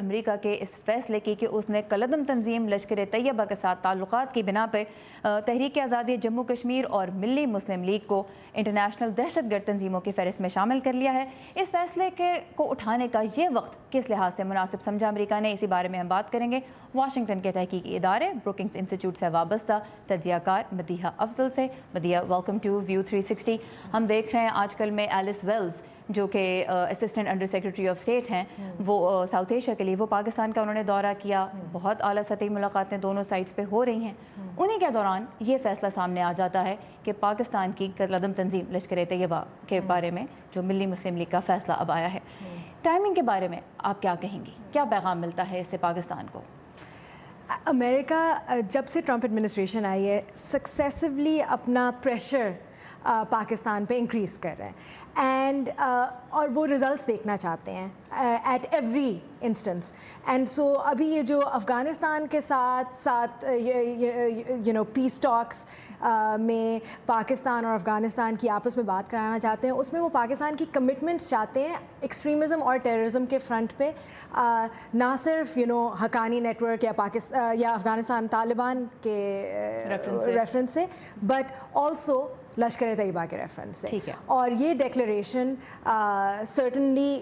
امریکہ کے اس فیصلے کی کہ اس نے کالعدم تنظیم لشکر طیبہ کے ساتھ تعلقات کی بنا پہ تحریک آزادی جموں کشمیر اور ملی مسلم لیگ کو انٹرنیشنل دہشت گرد تنظیموں کی فہرست میں شامل کر لیا ہے. اس فیصلے کو اٹھانے کا یہ وقت کس لحاظ سے مناسب سمجھا امریکہ نے, اسی بارے میں ہم بات کریں گے واشنگٹن کے تحقیقی ادارے بروکنگز انسٹیٹیوٹ سے وابستہ تجزیہ کار مدیحہ افضل سے. Madiha, welcome to view 360. ہم دیکھ رہے ہیں آج کل میں ایلس ویلز جو کہ assistant under secretary of state ہیں, وہ ساؤتھ ایشیا کے لیے, وہ پاکستان کا انہوں نے دورہ کیا. بہت اعلیٰ سطحی ملاقاتیں دونوں سائٹس پہ ہو رہی ہیں. انہی کے دوران یہ فیصلہ سامنے آ جاتا ہے کہ پاکستان کی کالعدم تنظیم لشکر طیبہ کے بارے میں جو ملی مسلم لیگ کا فیصلہ اب آیا ہے. ٹائمنگ کے بارے میں آپ کیا کہیں گی, کیا پیغام ملتا ہے اس سے پاکستان کو؟ امریکہ جب سے ٹرمپ ایڈمنسٹریشن آئی ہے سکسیسولی اپنا پریشر پاکستان پہ انکریز کر رہے ہیں اینڈ اور وہ ریزلٹس دیکھنا چاہتے ہیں at every instance. And so ابھی یہ جو افغانستان کے ساتھ پیس ٹاکس میں پاکستان اور افغانستان کی آپس میں بات کرانا چاہتے ہیں, اس میں وہ پاکستان کی کمٹمنٹس چاہتے ہیں ایکسٹریمزم اور ٹیررزم کے فرنٹ پہ, نہ صرف حقانی نیٹ ورک یا افغانستان طالبان کے ریفرنس سے بٹ آلسو لشکر طیبہ کے ریفرنس سے. اور یہ ڈیکلریشن سرٹنلی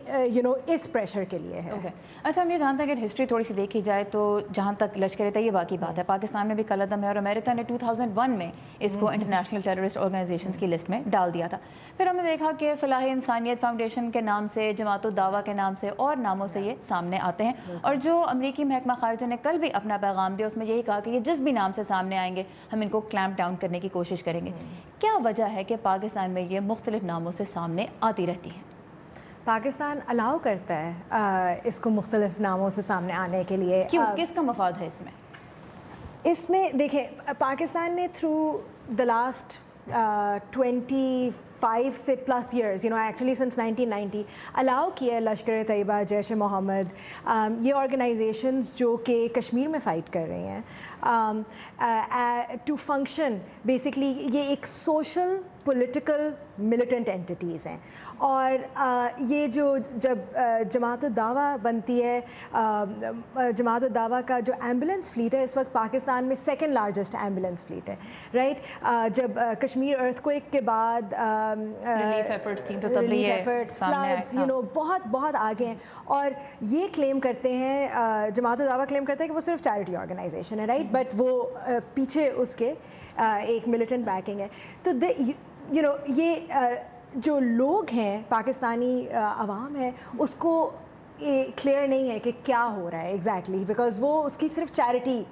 اس پریشر کے لیے ہے. اچھا, ہم یہ جانتے ہیں کہ ہسٹری تھوڑی سی دیکھی جائے تو جہاں تک لشکر طیبہ کی بات ہے, پاکستان میں بھی کالعدم ہے اور امریکہ نے 2001 میں اس کو انٹرنیشنل ٹیررسٹ آرگنائزیشنز کی لسٹ میں ڈال دیا تھا. پھر ہم نے دیکھا کہ فلاح انسانیت فاؤنڈیشن کے نام سے, جماعت الدعوہ کے نام سے اور ناموں سے یہ سامنے آتے ہیں. اور جو امریکی محکمہ خارجہ نے کل بھی اپنا پیغام دیا, اس میں یہی کہا کہ یہ جس بھی نام سے سامنے آئیں گے ہم ان کو کلیمپ ڈاؤن کرنے کی کوشش کریں گے. کیا وجہ ہے کہ پاکستان میں یہ مختلف ناموں سے سامنے آتی رہتی ہیں؟ پاکستان الاؤ کرتا ہے اس کو مختلف ناموں سے سامنے آنے کے لیے. کیوں, کس کا مفاد ہے اس میں؟ اس میں دیکھیں, پاکستان نے تھرو دا لاسٹ 25 سے پلس ایئرز ایکچولی سنس 1990 الاؤ کیا ہے لشکر طیبہ, جیش محمد, یہ آرگنائزیشنز جو کہ کشمیر میں فائٹ کر رہی ہیں ٹو فنکشن. بیسکلی یہ ایک سوشل پولیٹیکل ملیٹنٹ اینٹیٹیز ہیں. اور یہ جو جب جماعت الدعوہ بنتی ہے, جماعت الدعوہ کا جو ایمبولینس فلیٹ ہے اس وقت پاکستان میں سیکنڈ لارجسٹ ایمبولینس فلیٹ ہے, رائٹ. جب کشمیر ارتھ کوئک کے بعد ایفرٹس فلڈز بہت آگے ہیں. اور یہ کلیم کرتے ہیں, جماعت الدعوہ کلیم کرتے ہیں کہ وہ صرف چیریٹی آرگنائزیشن ہے, رائٹ, بٹ وہ پیچھے اس کے ایک ملیٹنٹ بیکنگ ہے. تو یہ جو لوگ ہیں, پاکستانی عوام ہے, اس کو کلیئر نہیں ہے کہ کیا ہو رہا ہے ایگزیکٹلی, بیکاز وہ اس کی صرف چیریٹی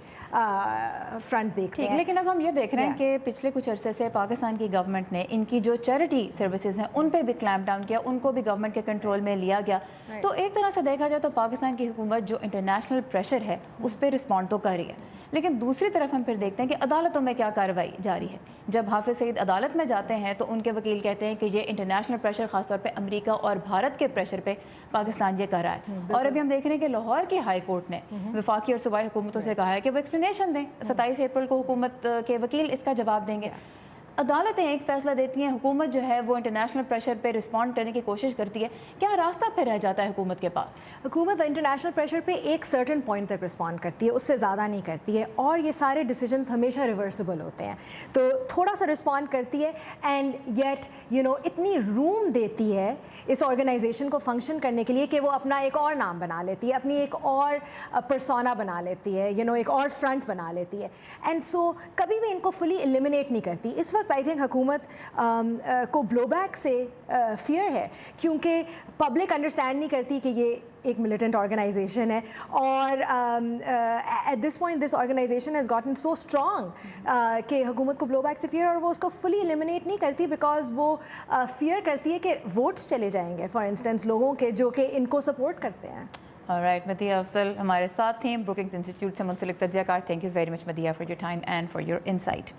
فرنٹ دیکھتے ہیں. لیکن اب ہم یہ دیکھ رہے ہیں کہ پچھلے کچھ عرصے سے پاکستان کی گورنمنٹ نے ان کی جو چیریٹی سروسز ہیں ان پہ بھی کلیمپ ڈاؤن کیا, ان کو بھی گورنمنٹ کے کنٹرول میں لیا گیا. تو ایک طرح سے دیکھا جائے تو پاکستان کی حکومت جو انٹرنیشنل پریشر ہے اس پہ رسپونڈ تو کر رہی ہے, لیکن دوسری طرف ہم پھر دیکھتے ہیں کہ عدالتوں میں کیا کارروائی جاری ہے. جب حافظ سعید عدالت میں جاتے ہیں تو ان کے وکیل کہتے ہیں کہ یہ انٹرنیشنل پریشر, خاص طور پہ امریکہ اور بھارت کے پریشر پہ پاکستان یہ کر رہا ہے. اور ابھی ہم دیکھ رہے ہیں کہ لاہور کی ہائی کورٹ نے وفاقی اور صوبائی حکومتوں سے کہا ہے کہ وہ ایکسپلینیشن دیں. 27 اپریل کو حکومت کے وکیل اس کا جواب دیں گے. عدالتیں ایک فیصلہ دیتی ہیں, حکومت جو ہے وہ انٹرنیشنل پریشر پہ رسپونڈ کرنے کی کوشش کرتی ہے. کیا راستہ پہ رہ جاتا ہے حکومت کے پاس؟ حکومت انٹرنیشنل پریشر پہ ایک سرٹن پوائنٹ تک رسپونڈ کرتی ہے, اس سے زیادہ نہیں کرتی ہے, اور یہ سارے ڈیسیجنز ہمیشہ ریورسیبل ہوتے ہیں. تو تھوڑا سا رسپونڈ کرتی ہے اینڈ یٹ اتنی روم دیتی ہے اس آرگنائزیشن کو فنکشن کرنے کے لیے کہ وہ اپنا ایک اور نام بنا لیتی ہے, اپنی ایک اور پرسونا بنا لیتی ہے, ایک اور فرنٹ بنا لیتی ہے. اینڈ سو کبھی بھی ان کو فلی ایلیمینیٹ نہیں کرتی. اس وقت آئی تھنک حکومت کو بلو بیک سے فیئر ہے, کیونکہ پبلک انڈرسٹینڈ نہیں کرتی کہ یہ ایک ملیٹنٹ آرگنائزیشن ہے. اور at this point this organisation has gotten so strong کہ حکومت کو بلو بیک سے فیئر, اور وہ اس کو فلی ایلیمینیٹ نہیں کرتی بیکاز وہ فیئر کرتی ہے کہ ووٹس چلے جائیں گے فار انسٹنس لوگوں کے جو کہ ان کو سپورٹ کرتے ہیں. Alright, مدیحہ افضل ہمارے ساتھ تھیں, بروکنگز انسٹیٹیوٹ سے منسلک تجزیہ کار. Thank you very much Madiha for your time and for your insight.